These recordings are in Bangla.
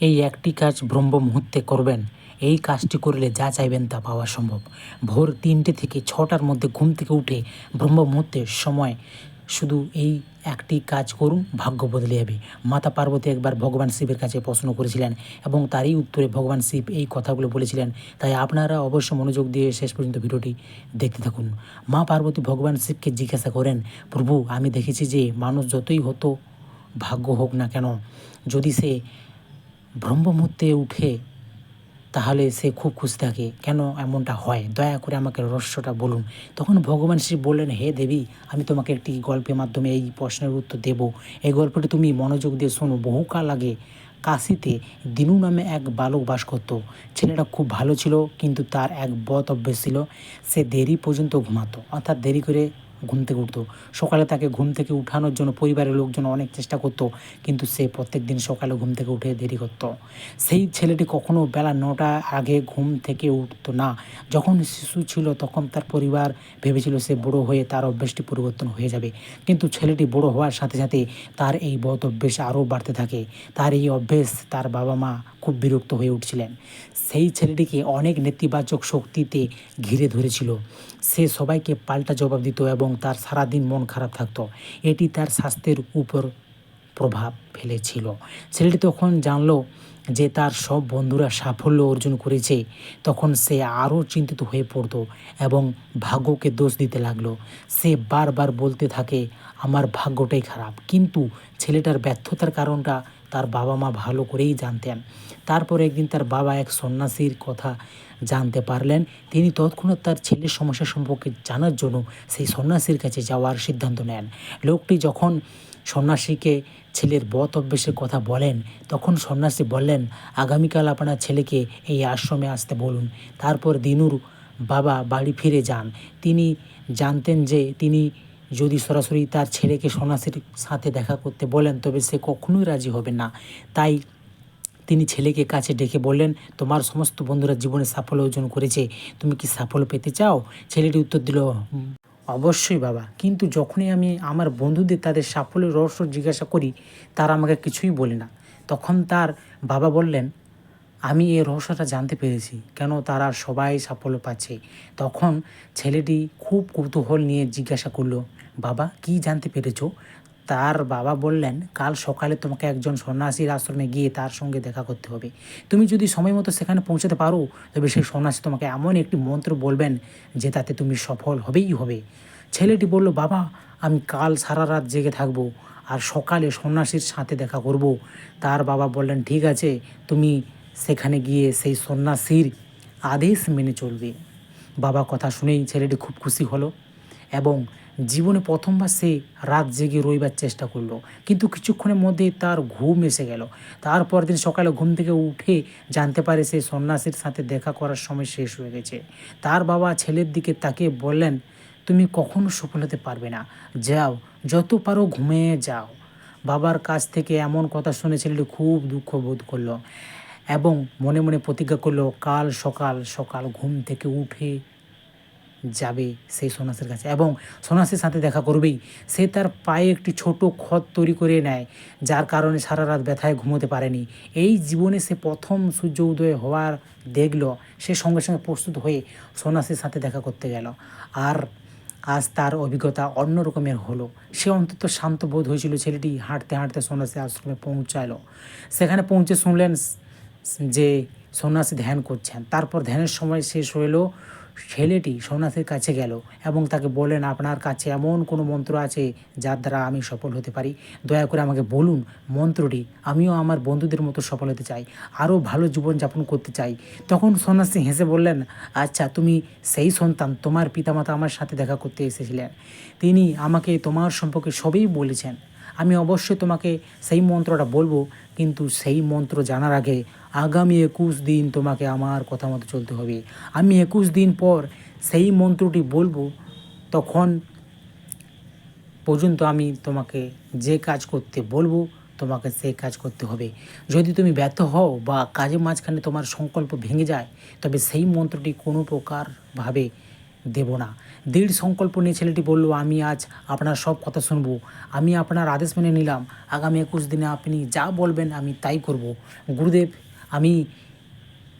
এই একটি কাজ ব্রহ্ম মুহূর্তে করবেন। এই কাজটি করলে যা চাইবেন তা পাওয়া সম্ভব। ভোর ৩টে থেকে ৬টার মধ্যে ঘুম থেকে উঠে ব্রহ্ম মুহূর্তের সময় শুধু এই একটি কাজ করুন, ভাগ্য বদলে যাবে। মাতা পার্বতী একবার ভগবান শিবের কাছে প্রশ্ন করেছিলেন এবং তারই উত্তরে ভগবান শিব এই কথাগুলো বলেছিলেন। তাই আপনারা অবশ্য মনোযোগ দিয়ে শেষ পর্যন্ত ভিডিওটি দেখতে থাকুন। মা পার্বতী ভগবান শিবকে জিজ্ঞাসা করেন, প্রভু, আমি দেখেছি যে মানুষ যতই হতো ভাগ্য হোক না কেন, যদি সে ব্রহ্ম মুহূর্তে উঠে তাহলে সে খুব খুশি থাকে। কেন এমনটা হয়? দয়া করে আমাকে রহস্যটা বলুন। তখন ভগবান শিব বললেন, হে দেবী, আমি তোমাকে একটি গল্পের মাধ্যমে এই প্রশ্নের উত্তর দেব। এই গল্পটি তুমি মনোযোগ দিয়ে শোনো। বহুকাল আগে কাশীতে দিনু নামে এক বালক বাস করত। ছেলেটা খুব ভালো ছিল, কিন্তু তার এক বদ অভ্যেস ছিল। সে দেরি পর্যন্ত ঘুমাতো, অর্থাৎ দেরি করে ঘুম থেকে উঠতো। সকালে তাকে ঘুম থেকে উঠানোর জন্য পরিবারের লোকজন অনেক চেষ্টা করতো, কিন্তু সে প্রত্যেক দিন সকালে ঘুম থেকে উঠে দেরি করতো। সেই ছেলেটি কখনো বেলা ৯টা আগে ঘুম থেকে উঠতো না। যখন শিশু ছিল তখন তার পরিবার ভেবেছিল সে বড় হয়ে তার অভ্যেসটি পরিবর্তন হয়ে যাবে, কিন্তু ছেলেটি বড় হওয়ার সাথে সাথে তার এই বদ অভ্যেস আরও বাড়তে থাকে। তার এই অভ্যেস তার বাবা মা খুব বিরক্ত হয়ে উঠছিলেন। সেই ছেলেটিকে অনেক নেতিবাচক শক্তিতে ঘিরে ধরেছিল। সে সবাইকে পাল্টা জবাব দিত এবং তার সারাদিন মন খারাপ থাকতো। এটি তার স্বাস্থ্যের উপর প্রভাব ফেলেছিল। ছেলেটি তখন জানলো যে তার সব বন্ধুরা সাফল্য অর্জন করেছে। তখন সে আরও চিন্তিত হয়ে পড়তো এবং ভাগ্যকে দোষ দিতে লাগলো। সে বারবার বলতে থাকে, আমার ভাগ্যটাই খারাপ। কিন্তু ছেলেটার ব্যর্থতার কারণটা তার বাবা মা ভালো করেই জানতেন। তারপর একদিন তার বাবা এক সন্ন্যাসীর কথা জানতে পারলেন। তিনি তৎক্ষণাৎ তার ছেলের সমস্যা সম্পর্কে জানার জন্য সেই সন্ন্যাসীর কাছে যাওয়ার সিদ্ধান্ত নেন। লোকটি যখন সন্ন্যাসীকে ছেলের বদ অভ্যেসের কথা বলেন, তখন সন্ন্যাসী বললেন, আগামীকাল আপনার ছেলেকে এই আশ্রমে আসতে বলুন। তারপর দিনুর বাবা বাড়ি ফিরে যান। তিনি জানতেন যে তিনি যদি সরাসরি তার ছেলেকে সন্ন্যাসীর সাথে দেখা করতে বলেন তবে সে কখনোই রাজি হবে না। তাই তিনি ছেলেকে কাছে ডেকে বললেন, তোমার সমস্ত বন্ধুরা জীবনে সাফল্য অর্জন করেছে, তুমি কি সাফল্য পেতে চাও? ছেলেটি উত্তর দিল, অবশ্যই বাবা, কিন্তু যখনই আমি আমার বন্ধুদের তাদের সাফল্যের রহস্য জিজ্ঞাসা করি, তারা আমাকে কিছুই বলে না। তখন তার বাবা বললেন, আমি এই রহস্যটা জানতে পেরেছি, কেন তারা সবাই সাফল্য পাচ্ছে। তখন ছেলেটি খুব কৌতূহল নিয়ে জিজ্ঞাসা করলো, বাবা, কি জানতে পেরেছো? তার বাবা বললেন, কাল সকালে তোমাকে একজন সন্ন্যাসীর আশ্রমে গিয়ে তার সঙ্গে দেখা করতে হবে। তুমি যদি সময় মতো সেখানে পৌঁছাতে পারো, তবে সেই সন্ন্যাসী তোমাকে এমন একটি মন্ত্র বলবেন যে তাতে তুমি সফল হবেই হবে। ছেলেটি বলল, বাবা, আমি কাল সারা রাত জেগে থাকবো আর সকালে সন্ন্যাসীর সাথে দেখা করব। তার বাবা বললেন, ঠিক আছে, তুমি সেখানে গিয়ে সেই সন্ন্যাসীর আদেশ মেনে চলবে। বাবা কথা শুনেই ছেলেটি খুব খুশি হলো এবং জীবনে প্রথমবার সে রাত জেগে রইবার চেষ্টা করলো, কিন্তু কিছুক্ষণের মধ্যেই তার ঘুম এসে গেল। তারপর দিন সকালে ঘুম থেকে উঠে জানতে পারে সে সন্ন্যাসীর সাথে দেখা করার সময় শেষ হয়ে গেছে। তার বাবা ছেলের দিকে তাকিয়ে বললেন, তুমি কখনো সফল হতে পারবে না, যাও, যত পারো ঘুমিয়ে যাও। বাবার কাছ থেকে এমন কথা শুনে ছেলেটি খুব দুঃখ বোধ করলো এবং মনে মনে প্রতিজ্ঞা করলো, কাল সকাল সকাল ঘুম থেকে উঠে যাবে সেই সন্ন্যাসীর কাছে এবং সন্ন্যাসীর সাথে দেখা করবেই। সে তার পায়ে একটি ছোট ক্ষত তৈরি করে নেয়, যার কারণে সারা রাত ব্যথায় ঘুমোতে পারেনি। এই জীবনে সে প্রথম সূর্য উদয় হওয়ার দেখল। সে সঙ্গে সঙ্গে প্রস্তুত হয়ে সন্ন্যাসীর সাথে দেখা করতে গেল। আর আজ তার অভিজ্ঞতা অন্য রকমের হলো। সে অন্তত শান্ত বোধ হয়েছিল। ছেলেটি হাঁটতে হাঁটতে সন্ন্যাসী আশ্রমে পৌঁছালো। সেখানে পৌঁছে শুনলেন যে সন্ন্যাসী ধ্যান করছেন। তারপর ধ্যানের সময় শেষ হলো। ছেলেটি সন্ন্যাসীর কাছে গেল এবং তাকে বললেন, আপনার কাছে এমন কোনো মন্ত্র আছে যার দ্বারা আমি সফল হতে পারি? দয়া করে আমাকে বলুন মন্ত্রটি। আমিও আমার বন্ধুদের মতো সফল হতে চাই, আরও ভালো জীবনযাপন করতে চাই। তখন সন্ন্যাসী হেসে বললেন, আচ্ছা, তুমি সেই সন্তান, তোমার পিতামাতা আমার সাথে দেখা করতে এসেছিলেন। তিনি আমাকে তোমার সম্পর্কে সবই বলেছেন। আমি অবশ্যই তোমাকে সেই মন্ত্রটা বলবো, কিন্তু সেই মন্ত্র জানার আগে আগামী 21 দিন তোমাকে আমার কথা মতো চলতে হবে। আমি 21 দিন পর সেই মন্ত্রটি বলবো, তখন পর্যন্ত আমি তোমাকে যে কাজ করতে বলবো তোমাকে সেই কাজ করতে হবে। যদি তুমি ব্যর্থ হও বা কাজের মাঝখানে তোমার সংকল্প ভেঙে যায়, তবে সেই মন্ত্রটি কোনো প্রকারভাবে দেব না। দৃঢ় সংকল্প নিয়ে ছেলেটি বলল, আমি আজ আপনার সব কথা শুনবো। আমি আপনার আদেশ মেনে নিলাম। আগামী 21 দিনে আপনি যা বলবেন আমি তাই করব। গুরুদেব, আমি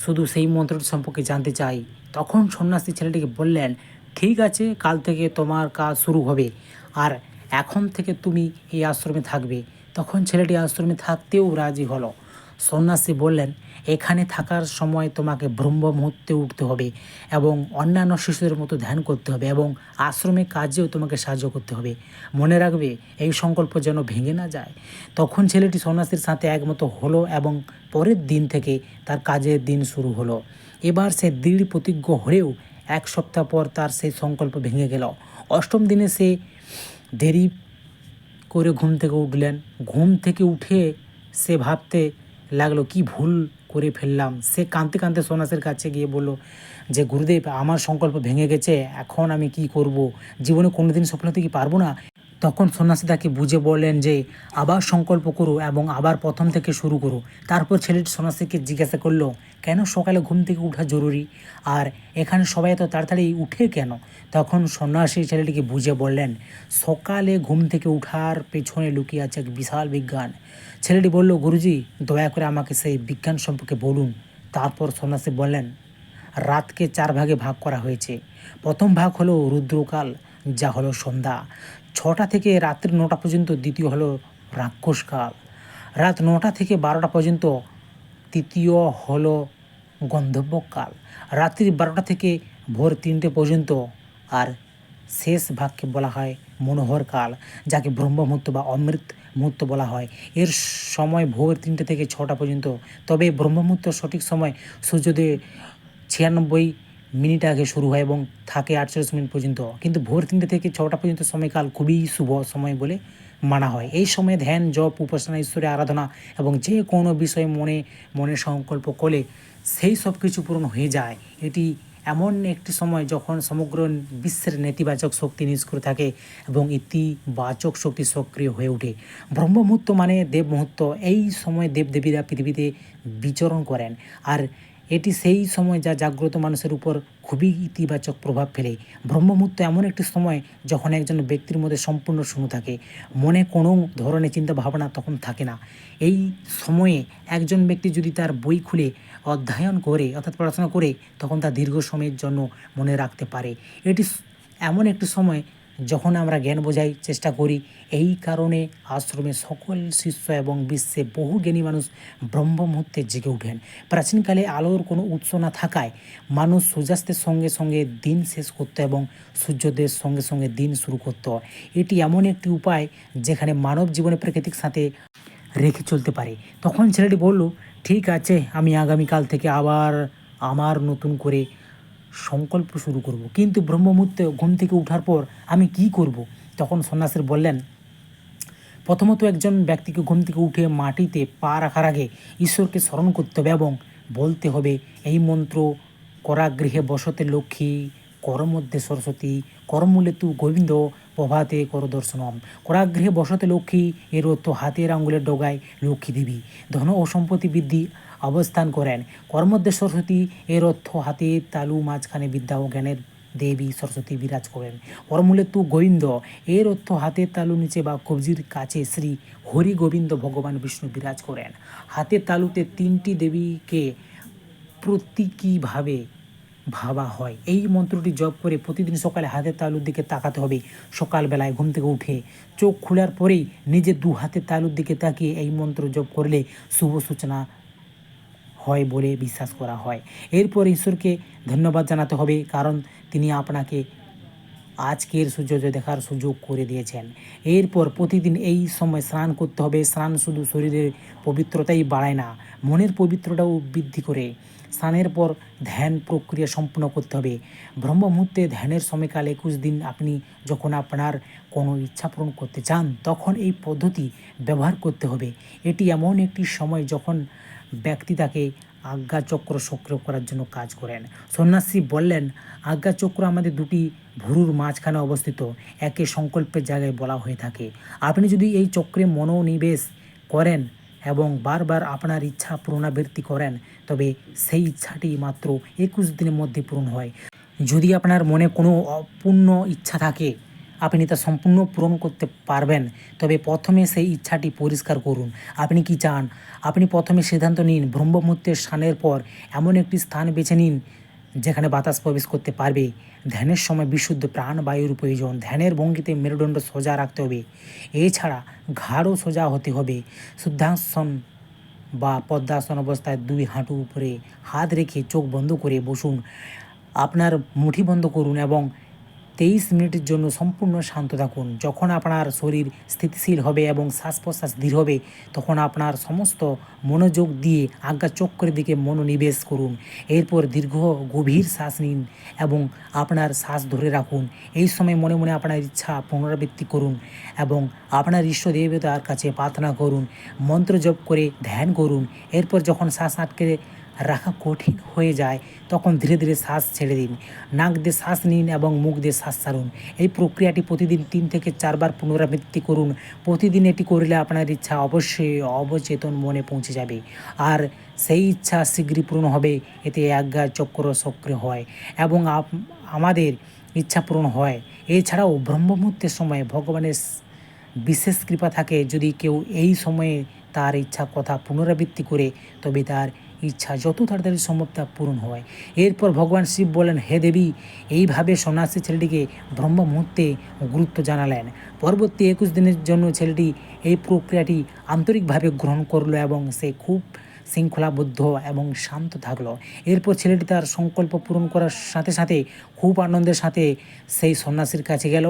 শুধু সেই মন্ত্রটি সম্পর্কে জানতে চাই। তখন সন্ন্যাসী ছেলেটিকে বললেন, ঠিক আছে, কাল থেকে তোমার কাজ শুরু হবে, আর এখন থেকে তুমি এই আশ্রমে থাকবে। তখন ছেলেটি আশ্রমে থাকতেও রাজি হলো। সন্ন্যাসী বললেন, এখানে থাকার সময় তোমাকে ব্রহ্ম মুহূর্তে উঠতে হবে এবং অন্যান্য শিশুদের মতো ধ্যান করতে হবে এবং আশ্রমে কাজেও তোমাকে সাহায্য করতে হবে। মনে রাখবে, এই সংকল্প যেন ভেঙে না যায়। তখন ছেলেটি সন্ন্যাসীর সাথে একমত হলো এবং পরের দিন থেকে তার কাজের দিন শুরু হলো। এবার সে দৃঢ় প্রতিজ্ঞ হলেও 1 সপ্তাহ পর তার সেই সংকল্প ভেঙে গেল। 8ম দিনে সে দেরি করে ঘুম থেকে উঠলেন। ঘুম থেকে উঠে সে ভাবতে লাগলো, কি ভুল করে ফেললাম। সে কাঁদতে কাঁদতে সন্ন্যাসীর কাছে গিয়ে বলল যে, গুরুদেব, আমার সংকল্প ভেঙে গেছে, এখন আমি কি করব? জীবনে কোনোদিন সফল হতে কি পারবো না? তখন সন্ন্যাসী তাকে বুঝে বললেন যে, আবার সংকল্প করো এবং আবার প্রথম থেকে শুরু করো। তারপর ছেলেটি সন্ন্যাসীকে জিজ্ঞাসা করলো, কেন সকালে ঘুম থেকে ওঠা জরুরি, আর এখানে সবাই এত তাড়াতাড়ি উঠে কেন? তখন সন্ন্যাসী ছেলেটিকে বুঝে বললেন, সকালে ঘুম থেকে ওঠার পেছনে লুকিয়ে আছে এক বিশাল বিজ্ঞান। ছেলেটি বলল, গুরুজি, দয়া করে আমাকে সেই বিজ্ঞান সম্পর্কে বলুন। তারপর সন্ন্যাসী বললেন, রাতকে 4 ভাগে ভাগ করা হয়েছে। প্রথম ভাগ হলো রুদ্রকাল, যা হলো সন্ধ্যা 6টা থেকে রাত্রি 9টা পর্যন্ত। দ্বিতীয় হলো রাক্ষসকাল, রাত 9টা থেকে 12টা পর্যন্ত। তৃতীয় হলো গন্ধর্বকাল, রাত্রি 12টা থেকে ভোর 3টে পর্যন্ত। আর শেষ ভাগকে বলা হয় মনোহর কাল, যাকে ব্রহ্ম মুহূর্ত বা অমৃত মুহূর্ত বলা হয়। এর সময় ভোর 3টে থেকে 6টা পর্যন্ত। তবে ব্রহ্ম মুহূর্ত সঠিক সময় সূর্যোদয়ে 96 মিনিট আগে শুরু হয় এবং থাকে 48 মিনিট পর্যন্ত। কিন্তু ভোর 3টে থেকে 6টা পর্যন্ত সময়কাল খুবই শুভ সময় বলে মানা হয়। এই সময়ে ধ্যান, জপ, উপাসনা, ঈশ্বরের আরাধনা এবং যে কোনো বিষয়ে মনে মনে সংকল্প করলে সেই সব কিছু পূরণ হয়ে যায়। এটি এমন একটি সময় যখন সমগ্র বিশ্বের নেতিবাচক শক্তি নিষ্ক্রিয় থাকে এবং ইতিবাচক শক্তি সক্রিয় হয়ে ওঠে। ব্রহ্ম মুহূর্ত মানে দেব মুহূর্ত। এই সময় দেবদেবীরা পৃথিবীতে বিচরণ করেন, আর এটি সেই সময় যা জাগ্রত মানুষের উপর খুবই ইতিবাচক প্রভাব ফেলে। ব্রহ্ম মুহূর্ত এমন একটি সময় যখন একজন ব্যক্তির মধ্যে সম্পূর্ণ শূন্য থাকে, মনে কোনো ধরনের চিন্তা ভাবনা তখন থাকে না। এই সময়ে একজন ব্যক্তি যদি তার বই খুলে অধ্যয়ন করে অর্থাৎ পড়াশোনা করে, তখন তা দীর্ঘ সময়ের জন্য মনে রাখতে পারে। এটি এমন একটি সময় যখন আমরা জ্ঞান বোঝাই চেষ্টা করি। এই কারণে আশ্রমে সকল শিষ্য এবং বিশ্বে বহু জ্ঞানী মানুষ ব্রহ্ম মুহূর্তে জেগে ওঠেন। প্রাচীনকালে আলোর কোনো উৎস না থাকায় মানুষ সূর্যাস্তের সঙ্গে সঙ্গে দিন শেষ করত এবং সূর্যোদয়ের সঙ্গে সঙ্গে দিন শুরু করত। এটি এমন একটি উপায় যেখানে মানব জীবনে প্রাকৃতিক সাথে রেখে চলতে পারে। তখন ছেলেটি বলল, ঠিক আছে, আমি আগামীকাল থেকে আবার আমার নতুন করে সংকল্প শুরু করব, কিন্তু ব্রহ্ম মুহূর্তে ঘুম থেকে ওঠার পর আমি কি করব? তখন সন্ন্যাসী বললেন, প্রথমত একজন ব্যক্তিকে ঘুম থেকে উঠে মাটিতে পা রাখার আগে ঈশ্বরকে স্মরণ করতে হবে এবং বলতে হবে, এই মন্ত্র, করাগৃহে বসতে লক্ষ্মী, করমধ্যে সরস্বতী, করমূলে তু গোবিন্দ, প্রভাতে কর দর্শনম। করাগৃহে বসতে লক্ষ্মী এর অর্থ হাতের আঙুলের ডগায় লক্ষ্মী দেবী ধন ও সম্পত্তি বৃদ্ধি অবস্থান করেন। কর্মধ্যে সরস্বতী এর অর্থ হাতের তালু মাঝখানে বিদ্যা ও জ্ঞানের দেবী সরস্বতী বিরাজ করেন। করমূলে তু গোবিন্দ এর অর্থ হাতের তালু নিচে বা কবজির কাছে শ্রী হরি গোবিন্দ ভগবান বিষ্ণু বিরাজ করেন। হাতের তালুতে 3টি দেবীকে প্রতীকীভাবে ভাবা হয়। এই মন্ত্রটি জপ করে প্রতিদিন সকালে হাতের তালুর দিকে তাকাতে হবে। সকালবেলায় ঘুম থেকে উঠে চোখ খোলার পরেই নিজের 2 হাতের তালুর দিকে তাকিয়ে এই মন্ত্র জপ করলে শুভ সূচনা হয় বলে বিশ্বাস করা হয়। এরপর ঈশ্বরকে ধন্যবাদ জানাতে হবে, কারণ তিনি আপনাকে আজকের সূর্যোদয় দেখার সুযোগ করে দিয়েছেন। এরপর প্রতিদিন এই সময় স্নান করতে হবে। স্নান শুধু শরীরের পবিত্রতাই বাড়ায় না, মনের পবিত্রতাও বৃদ্ধি করে। স্নানের পর ধ্যান প্রক্রিয়া সম্পূর্ণ করতে হবে। ব্রহ্ম মুহূর্তে ধ্যানের সময়কাল 21 দিন। আপনি যখন আপনার কোনো ইচ্ছা পূরণ করতে চান, তখন এই পদ্ধতি ব্যবহার করতে হবে। এটি এমন একটি সময় যখন ব্যক্তি তাকে আজ্ঞাচক্র সক্রিয় করার জন্য কাজ করেন। সন্ন্যাসী বললেন, আজ্ঞাচক্র আমাদের 2টি ভুরুর মাঝখানে অবস্থিত, একে সংকল্পের জায়গায় বলা হয়ে থাকে। আপনি যদি এই চক্রে মনোনিবেশ করেন এবং বারবার আপনার ইচ্ছা পুনরাবৃত্তি করেন, তবে সেই ইচ্ছাটি মাত্র 21 দিনের মধ্যে পূরণ হয়। যদি আপনার মনে কোনো অপূর্ণ ইচ্ছা থাকে, আপনি তা সম্পূর্ণ পূরণ করতে পারবেন। তবে প্রথমে সেই ইচ্ছাটি পরিষ্কার করুন। আপনি কি চান? আপনি প্রথমে সিদ্ধান্ত নিন, ব্রহ্ম মুহূর্তের স্নানের পর এমন একটি স্থান বেছে নিন যেখানে বাতাস প্রবেশ করতে পারবে। ধ্যানের সময় বিশুদ্ধ প্রাণবায়ুর প্রয়োজন। ধ্যানের ভঙ্গিতে মেরুদণ্ড সোজা রাখতে হবে, এছাড়া ঘাড়ও সোজা হতে হবে। শুদ্ধাসন বা পদ্মাসন অবস্থায় দুই হাঁটু উপরে হাত রেখে চোখ বন্ধ করে বসুন। আপনার মুঠি বন্ধ করুন এবং 23 মিনিটের জন্য সম্পূর্ণ শান্ত থাকুন। যখন আপনার শরীর স্থিতিশীল হবে এবং শ্বাস প্রশ্বাস ধীর হবে, তখন আপনার সমস্ত মনোযোগ দিয়ে আজ্ঞা চক্রের দিকে মনোনিবেশ করুন। এরপর দীর্ঘ গভীর শ্বাস নিন এবং আপনার শ্বাস ধরে রাখুন। এই সময় মনে মনে আপনার ইচ্ছা পুনরাবৃত্তি করুন এবং আপনার ইষ্ট দেবতার কাছে প্রার্থনা করুন। মন্ত্র জপ করে ধ্যান করুন। এরপর যখন শ্বাস আটকে রাখা কঠিন হয়ে যায়, তখন ধীরে ধীরে শ্বাস ছেড়ে দিন। নাক দিয়ে শ্বাস নিন এবং মুখ দিয়ে শ্বাস ছাড়ুন। এই প্রক্রিয়াটি প্রতিদিন 3 থেকে 4 বার পুনরাবৃত্তি করুন। প্রতিদিন এটি করলে আপনার ইচ্ছা অবশ্যই অবচেতন মনে পৌঁছে যাবে, আর সেই ইচ্ছা শীঘ্রই পূরণ হবে। এতে আজ্ঞা চক্র সক্রিয় হয় এবং আমাদের ইচ্ছা পূরণ হয়। এছাড়াও ব্রহ্ম মুহূর্তের সময় ভগবানের বিশেষ কৃপা থাকে। যদি কেউ এই সময়ে তার ইচ্ছা কথা পুনরাবৃত্তি করে, তবে তার ইচ্ছা যত তাড়াতাড়ি সম্ভব তা পূরণ হয়। এরপর ভগবান শিব বলেন, হে দেবী, এইভাবে সন্ন্যাসী ছেলেটিকে ব্রহ্ম মুহূর্তে গুরুত্ব জানালেন। পরবর্তী 21 দিনের জন্য ছেলেটি এই প্রক্রিয়াটি আন্তরিকভাবে গ্রহণ করলো এবং সে খুব শৃঙ্খলাবদ্ধ এবং শান্ত থাকলো। এরপর ছেলেটি তার সংকল্প পূরণ করার সাথে সাথে খুব আনন্দের সাথে সেই সন্ন্যাসীর কাছে গেল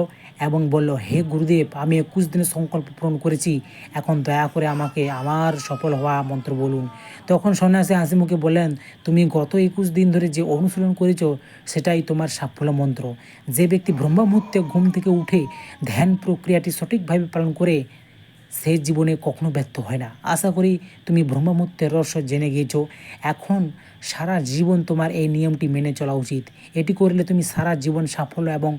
এবং বলল, হে গুরুদেব, আমি 21 দিনের সংকল্প পূরণ করেছি। এখন দয়া করে আমাকে আমার সফল হওয়া মন্ত্র বলুন। তখন সন্ন্যাসী হাসি মুখে বললেন, তুমি গত 21 দিন ধরে যে অনুশীলন করেছ, সেটাই তোমার সাফল্য মন্ত্র। যে ব্যক্তি ব্রহ্ম মুহূর্তে ঘুম থেকে উঠে ধ্যান প্রক্রিয়াটি সঠিকভাবে পালন করে, সে জীবনে কখনো ব্যর্থ হয় না। আশা করি তুমি ব্রহ্ম মুহূর্তের রহস্য জেনে গিয়েছো। এখন সারা জীবন তোমার এই নিয়মটি মেনে চলা উচিত। এটি করলে তুমি সারা জীবন সাফল্য এবং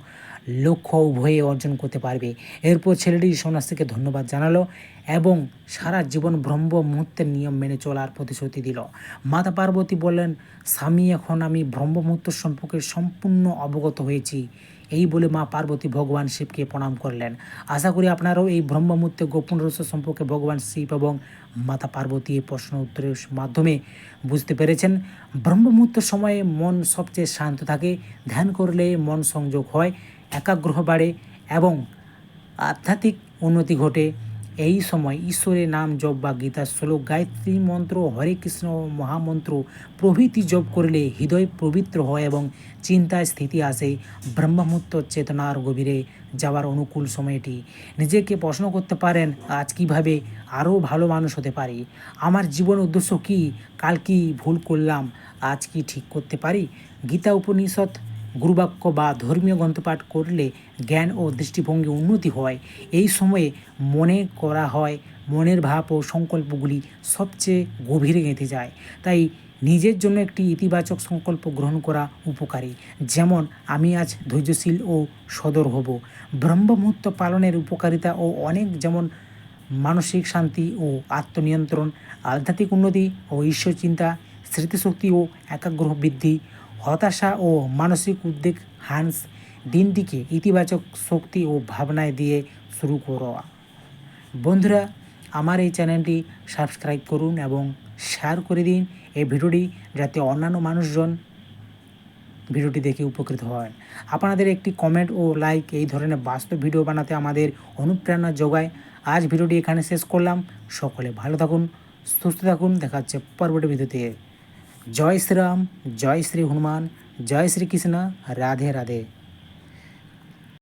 লক্ষ্য উভয়ে অর্জন করতে পারবে। এরপর ছেলেটি সন্ন্যাসীকে ধন্যবাদ জানালো এবং সারা জীবন ব্রহ্ম মুহূর্তের নিয়ম মেনে চলার প্রতিশ্রুতি দিল। মাতা পার্বতী বললেন, স্বামী, এখন আমি ব্রহ্ম মুহূর্ত সম্পর্কে সম্পূর্ণ অবগত হয়েছি। এই বলে মা পার্বতী ভগবান শিবকে প্রণাম করলেন। আশা করি আপনারাও এই ব্রহ্ম মুহূর্তে গোপন রহস্য সম্পর্কে ভগবান শিব এবং মাতা পার্বতী এই প্রশ্ন উত্তরের মাধ্যমে বুঝতে পেরেছেন। ব্রহ্ম মুহূর্তের সময়ে মন সবচেয়ে শান্ত থাকে। ধ্যান করলে মন সংযোগ হয়, একাগ্রহ বাড়ে এবং আধ্যাত্মিক উন্নতি ঘটে। এই সময় ঈশ্বরের নাম জপ বা গীতার শ্লোক, গায়ত্রী মন্ত্র, হরে কৃষ্ণ মহামন্ত্র প্রভৃতি জপ করলে হৃদয় পবিত্র হয় এবং চিন্তায় স্থিতি আসে। ব্রহ্মমুহূর্ত চেতনার গভীরে যাওয়ার অনুকূল সময়টি। নিজেকে প্রশ্ন করতে পারেন, আজ কীভাবে আরও ভালো মানুষ হতে পারি? আমার জীবন উদ্দেশ্য কী? কাল কি ভুল করলাম, আজ কি ঠিক করতে পারি? গীতা, উপনিষদ, গুরুবাক্য বা ধর্মীয় গ্রন্থপাঠ করলে জ্ঞান ও দৃষ্টিভঙ্গি উন্নতি হয়। এই সময়ে মনে করা হয় মনের ভাব ও সংকল্পগুলি সবচেয়ে গভীরে গেঁথে যায়। তাই নিজের জন্য একটি ইতিবাচক সংকল্প গ্রহণ করা উপকারী। যেমন, আমি আজ ধৈর্যশীল ও সদর হব। ব্রহ্ম মুহূর্ত পালনের উপকারিতা ও অনেক, যেমন মানসিক শান্তি ও আত্মনিয়ন্ত্রণ, আধ্যাত্মিক উন্নতি ও ঈশ্বর চিন্তা, স্মৃতিশক্তি ও একাগ্রহ বৃদ্ধি, হতাশা ও মানসিক উদ্বেগ হ্রাস। দিনটিকে ইতিবাচক শক্তি ও ভাবনায় দিয়ে শুরু করা। বন্ধুরা, আমার এই চ্যানেলটি সাবস্ক্রাইব করুন এবং শেয়ার করে দিন এই ভিডিওটি, যাতে অন্যান্য মানুষজন ভিডিওটি দেখে উপকৃত হয়। আপনাদের একটি কমেন্ট ও লাইক এই ধরনের বাস্তব ভিডিও বানাতে আমাদের অনুপ্রেরণা যোগায়। আজ ভিডিওটি এখানে শেষ করলাম। সকলে ভালো থাকুন, সুস্থ থাকুন। দেখা হচ্ছে পরবর্তী ভিডিওতে। জয় শ্রীরাম, জয় শ্রী হনুমান, জয় শ্রী কৃষ্ণ, রাধে রাধে।